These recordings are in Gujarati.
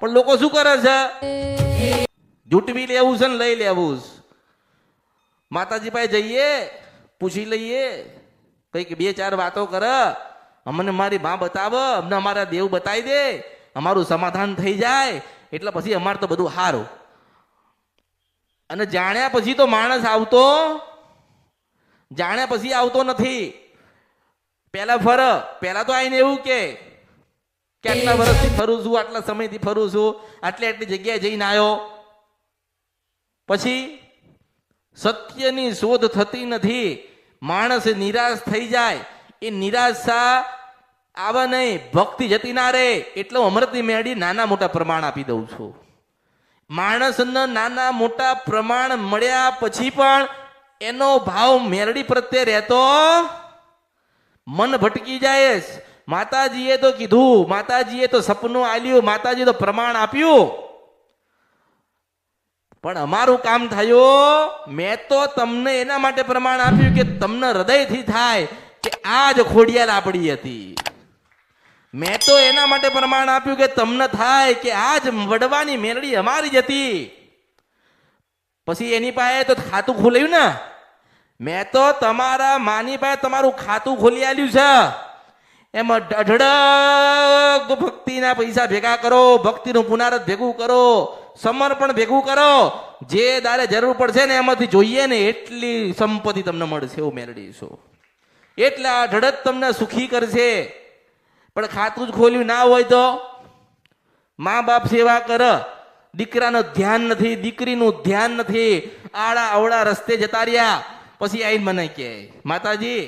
પણ લોકો શું કરે છે? જૂટવી લેવું છે ને લઈ લેવું છે. માતાજી પાસે જઈએ, પૂછી લઈએ, કઈક બે ચાર વાતો કરે, અમને મારી માં બતાવે, અમને અમારા દેવ બતાવી દે, અમારું સમાધાન થઈ જાય એટલે પછી અમારે તો બધું સારું. અને જાણ્યા પછી તો માણસ જાણ્યા પછી આવતો નથી. પેલા તો આઈને એવું કે આટલા વર્ષથી ફરું છું, આટલા સમયથી ફરું છું, આટલી જગ્યાએ જઈને આવ્યો. પછી સત્યની શોધ થતી નથી, માણસ નિરાશ થઈ જાય. એ નિરાશા આવે નહીં, ભક્તિ જતી ના રહે. એટલે અમૃતની મેળી નાના મોટા પ્રમાણ આપી દઉં છું. માણસને નાના મોટા પ્રમાણ મળ્યા પછી પણ એનો ભાવ મેરડી પ્રત્યે રહેતો, મન ભટકી જાય. માતાજીએ તો કીધું, માતાજીએ તો સપનું આલ્યું, માતાજીએ તો પ્રમાણ આપ્યું, પણ અમારું કામ થયું. મેં તો તમને એના માટે પ્રમાણ આપ્યું કે તમને હૃદયથી થાય કે આ જ ખોડિયાર આપણી હતી. મેં તો એના માટે પ્રમાણ આપ્યું કે તમને થાય કે આ જ વડવાની મેરડી અમારી જ હતી. પછી એની પાસે તો ખાતું ખોલાયું ને. મેં તો તમારા માની પાસે તમારું ખાતું ખોલી આલ્યું છે. એમાં અઢળક ભક્તિના પૈસા ભેગા કરો, ભક્તિનું પુનરાવર્ત ભેગું કરો, સમર્પણ ભેગું કરો. જે દારે જરૂર પડશે ને એમાંથી જોઈએ ને એટલી સંપત્તિ તમને મળશે. એવું મેળવીશું એટલે અઢળક તમને સુખી કરશે. પણ ખાતું જ ખોલ્યું ના હોય તો મા બાપ સેવા કરે, દીકરાનું ધ્યાન નથી, દીકરીનું ધ્યાન નથી, આડા અવળા રસ્તે જતા રહ્યા. પછી આઈને મને કહે માતાજી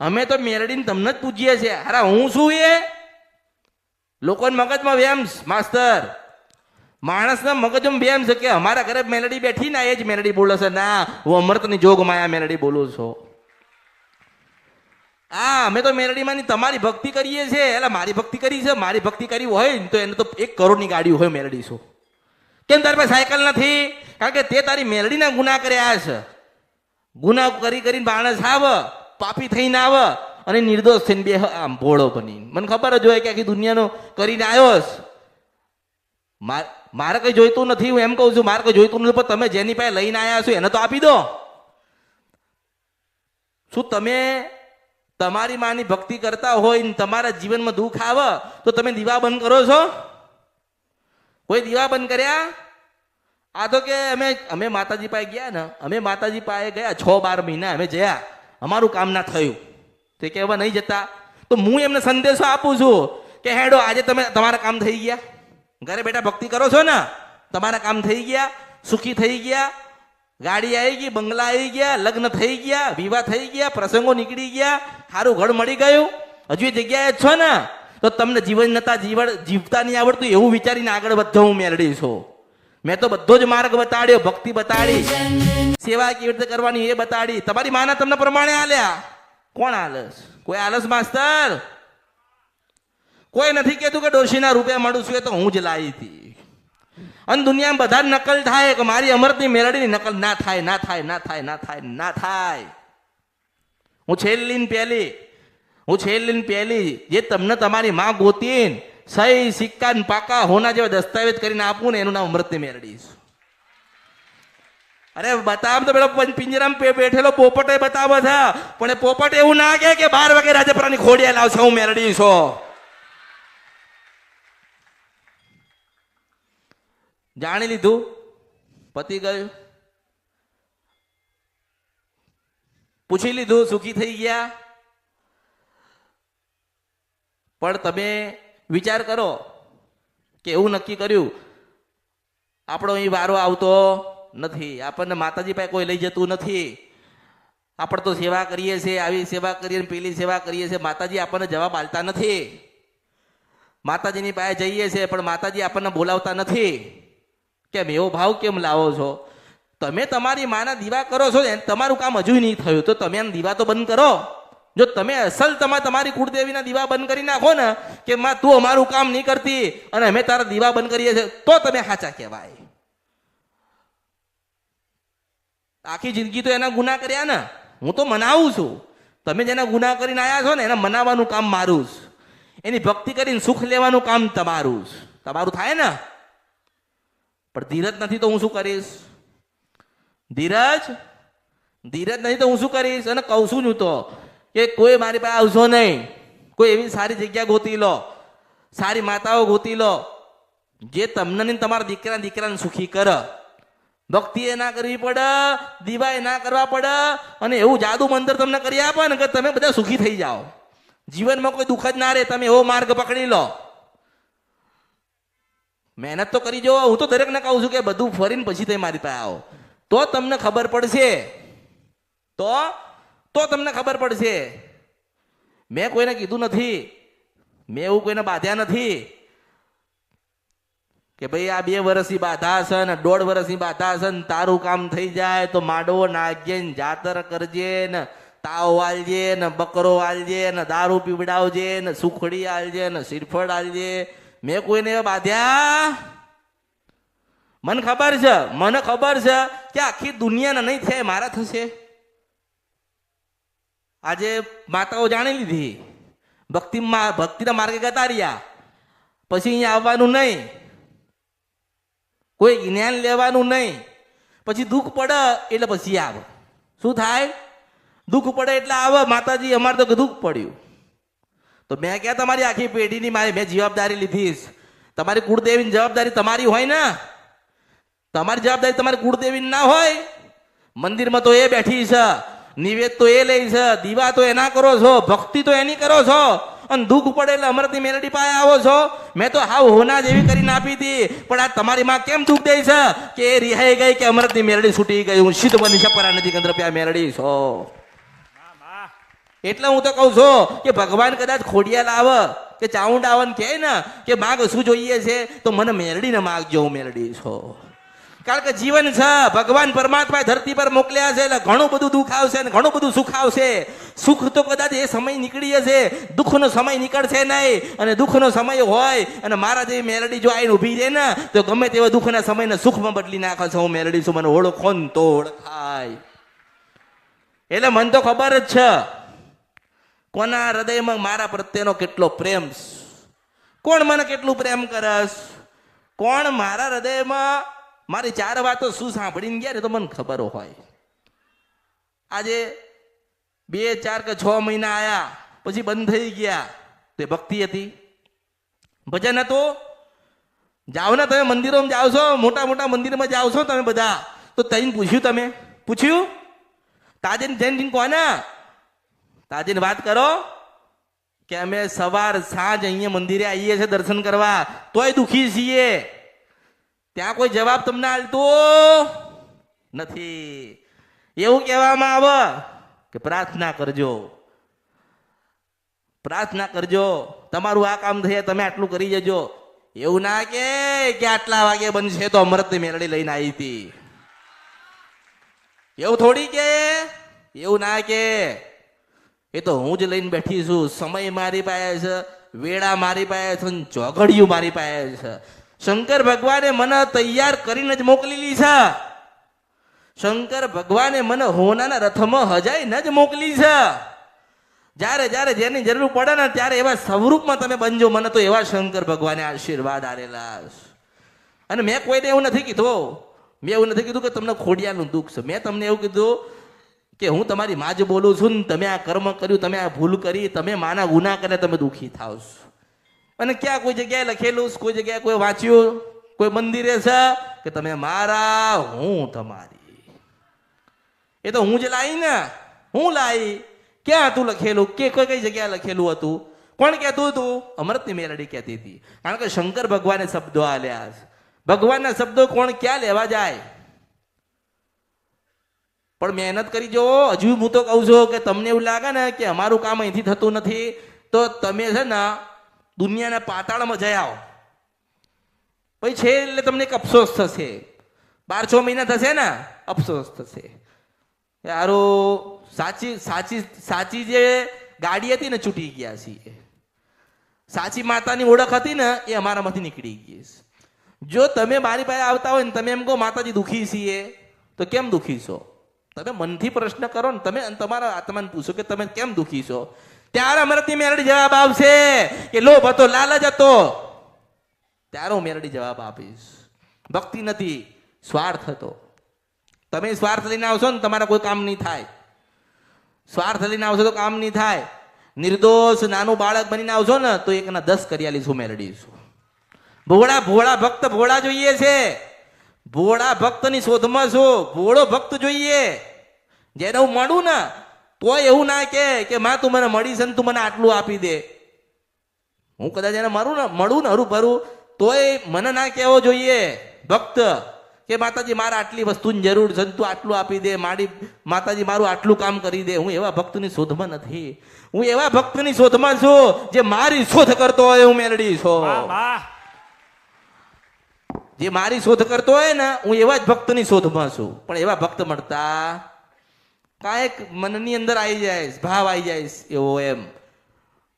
અમે તો મેરડીને તમને જ પૂજીએ છીએ. અરે હું શું? એ લોકોના મગજમાં વેમ માસ્તર, માણસના મગજમાં વેમ છે કે અમારા ઘરે મેલડી બેઠી ના એ જ મેલડી બોલે છે. ના, હું અમૃતની જોગ માયા મેલડી બોલું છું. અમે તો મેલડીમાંની તમારી ભક્તિ કરીએ છીએ. એટલે મારી ભક્તિ કરી છે, મારી ભક્તિ કરી હોય તો એને તો 1 કરોડની ગાડી હોય મેલડી શું. કેમ તારી પાસે સાયકલ નથી? કારણ કે તે તારી મેલડીના ગુના કર્યા છે. ગુના કરીને માણસ આવે, પાપી થઈને આવે અને નિર્દોષ થઈને બે આમ ભોળો બની. મને ખબર જ હોય કે આખી દુનિયાનો કરીને આવ્યો. મારે કઈ જોઈતું નથી, હું એમ કહું છું મારે કઈ જોઈતું નથી, પણ તમે જેની પાસે લઈને આવ્યા છો એને તો આપી દો. શું તમે તમારી માની ભક્તિ કરતા હોય ને તમારા જીવનમાં દુઃખ આવે તો તમે દીવા બંધ કરો છો? કોઈ દીવા બંધ કર્યા? આ તો કે અમે માતાજી પાસે ગયા ને, અમે માતાજી પાસે ગયા 6-12 મહિના અમે જયા, અમારું કામ ના થયું. તે કહેવા નહીં જતા તો હું એમને સંદેશો આપું છું કે હેડો આજે તમે તમારા કામ થઈ ગયા, ઘરે બેઠા ભક્તિ કરો છો ને, તમારા કામ થઈ ગયા, સુખી થઈ ગયા, ગાડી આવી ગઈ, બંગલા આવી ગયા, લગ્ન થઈ ગયા, વિવાહ થઈ ગયા, પ્રસંગો નીકળી ગયા, સારું ઘર મળી ગયું, હજુ એ જગ્યાએ છો ને તો તમને જીવતા નહીં આવડતું એવું વિચારીને આગળ વધો. હું મેળડી છું. મેં તો બધો જ માર્ગ બતાડ્યો, ભક્તિ બતાડી, સેવા કેવી રીતે કરવાની એ બતાડી. તમારી માના તમને પ્રમાણે આલ્યા. કોણ આલસ? કોઈ આલસ માસ્તર? કોઈ નથી કહેતું કે ડોશીના રૂપિયા મળું છું, એ તો હું જ લાવી હતી. અને દુનિયામાં બધા નકલ થાય કે મારી અમૃતની મેલડીની નકલ ના થાય, ના થાય, ના થાય, ના થાય, ના થાય. હું છેલ્લી પહેલી જે તમને તમારી માં ગોતીન સહી સિક્કા પાકા હોના જેવા દસ્તાવેજ કરીને આપું ને એનું નામ અમૃતની મેલડી. અરે બતાવ તો પેલો પિંજરામાં બેઠેલો પોપટ બતાવે છે, પણ એ પોપટ એવું ના કે 12 વાગે રાજપરાની ખોડિયા લાવશે હું મેલડી છું. જાણી લીધું, પતી ગયું, પૂછી લીધું, સુખી થઈ ગયા. પણ તમે વિચાર કરો કે એવું નક્કી કર્યું આપણો અહીં વારો આવતો નથી, આપણને માતાજી પાસે કોઈ લઈ જતું નથી, આપણે તો સેવા કરીએ છીએ, આવી સેવા કરીએ પેલી સેવા કરીએ છીએ, માતાજી આપણને જવાબ આલતા નથી. માતાજીની પાસે જઈએ છીએ પણ માતાજી આપણને બોલાવતા નથી. કેમ? એવો ભાવ કેમ લાવો છો? તમે તમારી માના દીવા કરો છો, તમારું કામ હજુ નહીં થયું તો તમે આમ દીવા તો બંધ કરો. જો તમે અસલ તમારી કુળદેવીના દીવા બંધ કરી નાખો ને કે માં તું અમારું કામ નહીં કરતી અને અમે તારા દીવા બંધ કરીએ છીએ તો તમે સાચા કહેવાય. આખી જિંદગી તો એના ગુના કર્યા ને, હું તો મનાવું છું. તમે જેના ગુના કરીને આવ્યા છો ને એને મનાવવાનું કામ મારું જ, એની ભક્તિ કરીને સુખ લેવાનું કામ તમારું જ. તમારું થાય ને પણ ધીરજ નથી તો હું શું કરીશ? ધીરજ નહીં તો હું શું કરીશ? અને કહું છું તો કે કોઈ મારી પાસે આવશો નહીં. કોઈ એવી સારી જગ્યા ગોતી લો, સારી માતાઓ ગોતી લો, જે તમને ને તમારા દીકરાને સુખી કરે. ભક્તિ એ ના કરવી પડે, દીવા એ ના કરવા પડે, અને એવું જાદુ મંત્ર તમને કરી આપે ને કે તમે બધા સુખી થઈ જાઓ. જીવનમાં કોઈ દુઃખ જ ના રહે. તમે એવો માર્ગ પકડી લો. મહેનત તો કરી જો. હું તો દરેકને કહું છું કે બધું ફરીને પછી તમે મારી પાસે આવો, તો તમને ખબર પડશે. તો તમને ખબર પડશે. મેં કોઈને કીધું નથી, મેં એવું કોઈને બાંધ્યા નથી કે ભાઈ આ 2 વર્ષની બાધા છે ને 1.5 વર્ષની બાધા છે ને તારું કામ થઈ જાય તો માંડવો નાખજે ને જાતર કરજે ને તાવ વાલજે ને બકરો વાલજે ને દારૂ પીવડાવજે ને સુખડી આલજે ને શ્રીફળ આલજે. મેં કોઈને બાંધ્યા? મને ખબર છે કે આખી દુનિયાના નહીં થાય મારા થશે. આજે માતાઓ જાણી લીધી, ભક્તિના માર્ગે ગતા રહ્યા, પછી અહીંયા આવવાનું નહીં, કોઈ જ્ઞાન લેવાનું નહીં, પછી દુઃખ પડે એટલે પછી આવે. શું થાય? દુઃખ પડે એટલે આવે. માતાજી અમારે તો દુઃખ પડ્યું તો મેં ક્યાં તમારી આખી પેઢીની મેં જવાબદારી લીધીશ. તમારી કુળદેવીની જવાબદારી તમારી હોય ને. તમારી જવાબદારી તમારી કુળદેવીની ના હોય? મંદિરમાં તો એ બેઠી છે, નિવેદ તો એ લે છે, દીવા તો એના કરો છો, ભક્તિ તો એની કરો છો, અને દુઃખ પડે એટલે અમૃતની મેલડી પાસે આવો છો. મેં તો હાવ હોના જેવી કરીને આપી હતી, પણ આ તમારી માં કેમ દુઃખ દે છે કે એ રિહાઈ ગઈ કે અમૃતની મેલડી છૂટી ગઈ? હું સિદ્ધ બની શપરા નથી કંદ્રપ્યા મેલડી છો. એટલે હું તો કહું છું કે ભગવાન કદાચ ખોડિયાલ આવે કે ચાઉંડ આવે ને કહે ને કે માગ શું જોઈએ છે, તો મને મેલડીને માગજો, હું મેલડી છો. કારણ કે જીવન છે, ભગવાન પરમાત્મા ધરતી પર મોકલ્યા છે એટલે ઘણું બધું દુઃખ આવશે ને ઘણું બધું સુખ આવશે. સુખ તો કદાચ એ સમય નીકળી જશે, દુઃખનો સમય નીકળશે નહીં. અને દુઃખનો સમય હોય અને મારા જેવી મેલડી જો આવીને ઊભી રહે ને તો ગમે તેવા દુઃખના સમયને સુખમાં બદલી નાખે છે. હું મેલડી છું, મને ઓળખો ને તો ઓળખાય. એટલે મને તો ખબર જ છે કોના હૃદયમાં મારા પ્રત્યેનો કેટલો પ્રેમ, કોણ મને કેટલું પ્રેમ કરસ, કોણ મારા હૃદયમાં મારી 4 વાતો શું સાંભળીને ગયા ને તો મને ખબર હોય. આજે 2, 4 કે 6 મહિના આયા પછી બંધ થઈ ગયા તે ભક્તિ હતી, ભજન હતું. જાઓ ને તમે મંદિરોમાં જાઓ છો, મોટા મોટા મંદિરમાં જાઓ છો તમે બધા, તો તઈને પૂછ્યું તાજેને જૈન કોને તાજીને વાત કરો કે અમે સવાર સાંજ અહીંયા મંદિરે આવીએ છીએ દર્શન કરવા, તોય દુખી છીએ. ત્યાં કોઈ જવાબ તમને આલતો નથી. એવું કહેવામાં આવે કે પ્રાર્થના કરજો, તમારું આ કામ થયે તમે આટલું કરી જજો. એવું ના કે આટલા વાગે બનશે તો અમૃતની મેલડી લઈને આવી હતી. એવું થોડી કે, એવું ના કે. એ તો હું જ લઈને બેઠી છું. સમય મારી પાસે છે, વેળા મારી પાસે છે, ચોઘડિયું મારી પાસે છે. શંકર ભગવાને મને તૈયાર કરીને જ મોકલેલી છે. શંકર ભગવાને મને હોનાના રથમાં હજાઈને જ મોકલી છે. જ્યારે જેની જરૂર પડે ને ત્યારે એવા સ્વરૂપમાં તમે બનજો. મને તો એવા શંકર ભગવાને આશીર્વાદ આલેલા. અને મેં કોઈને એવું નથી કીધું કે તમને ખોડિયાનું દુઃખ છે. મેં તમને એવું કીધું કે હું તમારી માં જ બોલું છું ને તમે આ કર્મ કર્યું, તમે આ ભૂલ કરી, તમે માના ગુના કરે તમે દુઃખી થાવ છો. અને ક્યાં કોઈ જગ્યાએ લખેલું, કોઈ જગ્યાએ કોઈ વાંચ્યું, કોઈ મંદિરે છે કે તમે મારા હું તમારી? એ તો હું જ લાવી ને, હું લાવી. ક્યાં હતું લખેલું? કે કઈ જગ્યાએ લખેલું હતું? કોણ કહેતું હતું? અમૃતની મેલડી કહેતી હતી. કારણ કે શંકર ભગવાને શબ્દો આલ્યા. ભગવાનના શબ્દો કોણ ક્યાં લેવા જાય? પણ મહેનત કરી જો. હજુ હું તો કહું છું કે તમને એવું લાગે ને કે અમારું કામ અહીંથી થતું નથી, તો તમે છે ને દુનિયાના પાતાળમાં જઈ આવો. પછી છે એટલે તમને એક અફસોસ થશે. 12-6 મહિના થશે ને અફસોસ થશે. યારો સાચી જે ગાડી હતી ને છૂટી ગયા છીએ. સાચી માતાની ઓળખ હતી ને એ અમારામાંથી નીકળી ગઈ. જો તમે મારી પાસે આવતા હોય ને તમે એમ કહો માતાજી દુઃખી છીએ, તો કેમ દુઃખી છો? તમે મનથી પ્રશ્ન કરો ને, તમે તમારા આત્માને પૂછો કે તમે કેમ દુઃખી છો. ત્યારે અમૃતની મેલડી જવાબ આપશે કે લોભ હતો, લાલચ હતો. ત્યારે હું મેલડી જવાબ આપીશ. ભક્તિ નથી, સ્વાર્થ હતો. તમે સ્વાર્થ લઈને આવશો ને તમારા કોઈ કામ નહીં થાય. સ્વાર્થ લઈને આવશો તો કામ નહીં થાય. નિર્દોષ નાનું બાળક બનીને આવશો ને તો એકના 10 કરિયાલીશું મેળડીશું. ભોળા ભોળા ભક્ત ભોળા જોઈએ છે. ભોળા ભક્તની શોધમાં છું. ભોળો ભક્ત જોઈએ જેને હું મળું ને તોય એવું ના કે માં તું મને મળી છે ને તું મને આટલું આપી દે. હું કદાચ એને મળું ને હરું ભરું તોય મને ના કહેવો જોઈએ ભક્ત કે માતાજી મારે આટલી વસ્તુની જરૂર છે તું આટલું આપી દે, માતાજી મારું આટલું કામ કરી દે. હું એવા ભક્તની શોધમાં નથી. હું એવા ભક્તની શોધમાં છું જે મારી શોધ કરતો હોય. હું મેલડી છું. જે મારી શોધ કરતો હોય ને હું એવા જ ભક્તની શોધમાં છું. પણ એવા ભક્ત મળતા કાંઈક મનની અંદર આવી જાય, ભાવ આવી જાય એવો એમ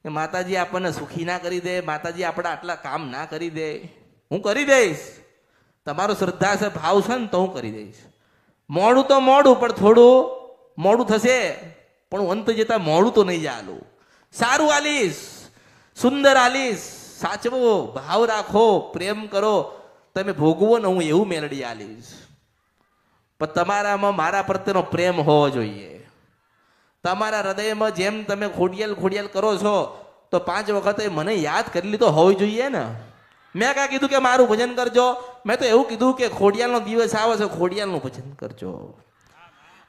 કે માતાજી આપણને સુખી ના કરી દે, માતાજી આપણા આટલા કામ ના કરી દે. હું કરી દઈશ. તમારો શ્રદ્ધા છે, ભાવ છે ને તો હું કરી દઈશ. મોડું તો મોડું પણ થોડું મોડું થશે પણ અંત જતા મોડું તો નહીં ચાલું. સારું આલીશ, સુંદર આલીશ. સાચવો, ભાવ રાખો, પ્રેમ કરો, તમે ભોગવો ને હું એવું મેલડી આલીશ. પણ તમારામાં મારા પ્રત્યેનો પ્રેમ હોવો જોઈએ. તમારા હૃદયમાં જેમ તમે ખોડિયાલ કરો છો તો 5 વખતે મને યાદ કરી લીધો હોવી જોઈએ ને. મેં કાં કીધું કે મારું ભજન કરજો? મેં તો એવું કીધું કે ખોડિયાલનો દિવસ આવે છે, ખોડિયાલનું ભજન કરજો.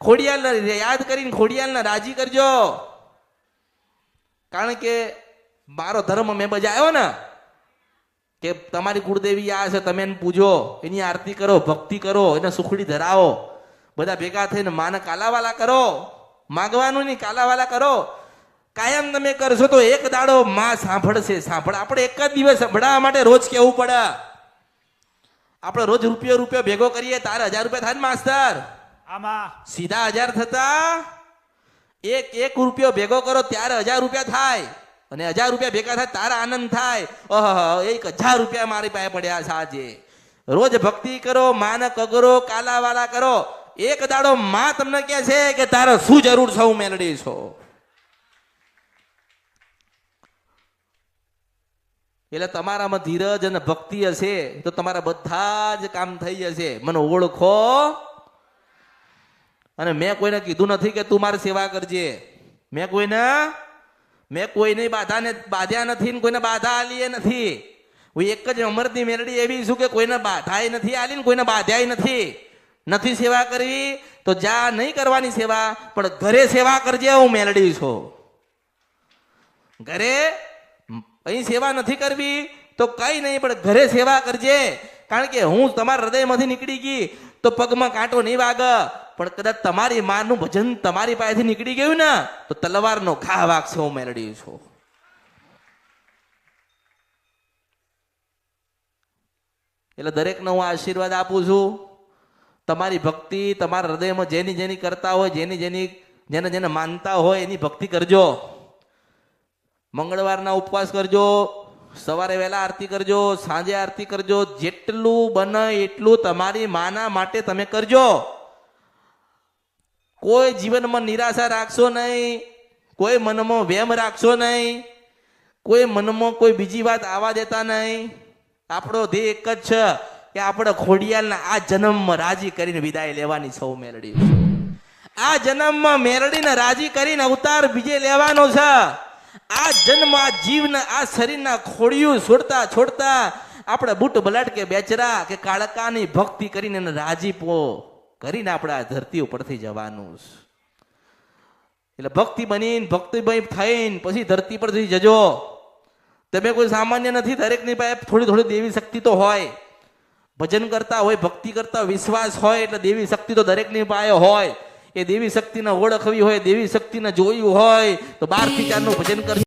ખોડિયાલને યાદ કરીને ખોડિયાલને રાજી કરજો. કારણ કે મારો ધર્મ મેં બજાવ્યો ને કે તમારી કુળદેવી આ છે, તમે એને પૂજો, એની આરતી કરો, ભક્તિ કરો, એને સુખડી ધરાવો, બધા ભેગા થઈને માને કાલાવાલા કરો. માગવાનું નહીં, કાલાવાલા કરો. કાયમ તમે કરશો તો એક દાડો માં સાંભળશે. આપણે એક જ દિવસ સંભળાવવા માટે રોજ કેવું પડે. આપણે રોજ રૂપિયો ભેગો કરીએ તારે 1000 રૂપિયા થાય ને માસ્તર? સીધા 1000 થતા એક રૂપિયો ભેગો કરો ત્યારે 1000 રૂપિયા થાય. અને 1000 રૂપિયા ભેગા થાય તારા આનંદ થાય. 1000 રૂપિયા મારી પાસે પડ્યા છે આજે. રોજ ભક્તિ કરો, માને કગરો, કાલાવાલા કરો. એક દાડો માં તમને કહે છે કે તારે શું જરૂર છે, હું મેલડી છો. એટલે તમારામાં ધીરજ અને ભક્તિ હશે તો તમારા બધા જ કામ થઈ જશે. મને ઓળખો. અને મેં કોઈને કીધું નથી કે તું મારી સેવા કરજે. મેં કોઈને બાધ્યા નથી ને કોઈને બાધા આલી નથી. હું એક જ અમરની મેલડી એવી છું કે કોઈને બાધાય નથી આલી ને કોઈને બાધ્યાય નથી સેવા કરવી તો જા નહીં કરવાની સેવા, પણ ઘરે સેવા કરજે. હું મેલડી છું. ઘરે અહીં સેવા નથી કરવી તો કઈ નહીં, પણ ઘરે સેવા કરજે. કારણ કે હું તમારા હૃદયમાંથી નીકળી ગઈ તો પગમાં કાંટો નહીં વાગે, પણ કદાચ તમારી માનું ભજન તમારી પાસેથી નીકળી ગયું ને તો તલવારનો ઘા વાગશે. હું મેલડી છું. એટલે દરેકને હું આશીર્વાદ આપું છું. તમારી ભક્તિ તમારા હૃદયમાં જેની કરતા હોય, જેને માનતા હોય એની ભક્તિ કરજો. મંગળવારના ઉપવાસ કરજો, સવારે વહેલા આરતી કરજો, સાંજે આરતી કરજો. જેટલું બને એટલું તમારી માના માટે તમે કરજો. કોઈ જીવનમાં નિરાશા રાખશો નહીં, કોઈ મનમાં વેમ રાખશો નહીં, કોઈ મનમાં કોઈ બીજી વાત આવવા દેતા નહીં. આપણો ધ્યેય એક જ છે કે આપણે ખોડિયાલના આ જન્મમાં રાજી કરીને વિદાય લેવાની સૌ મેલડી. આ જન્મમાં મેલડીને રાજી કરીને અવતાર બીજે લેવાનો છે. આ જન્મ આ જીવના આ શરીરના ખોડિયું છોડતા આપણે બુટ બલાટ કે બેચરા કે કાળકાની ભક્તિ કરીને એને રાજીપો કરીને આપણે આ ધરતી ઉપરથી જવાનું. એટલે ભક્તિ બનીને ભક્તિભાઈ થઈને પછી ધરતી પરથી જજો. તમે કોઈ સામાન્ય નથી. દરેકની પાસે થોડી દેવી શક્તિ તો હોય. ભજન કરતા હોય, ભક્તિ કરતા વિશ્વાસ હોય એટલે દેવી શક્તિ તો દરેકની પાસે હોય. એ દેવી શક્તિને ઓળખવી હોય, દેવી શક્તિને જોયું હોય તો 12 થી 4 નું ભજન કરજો.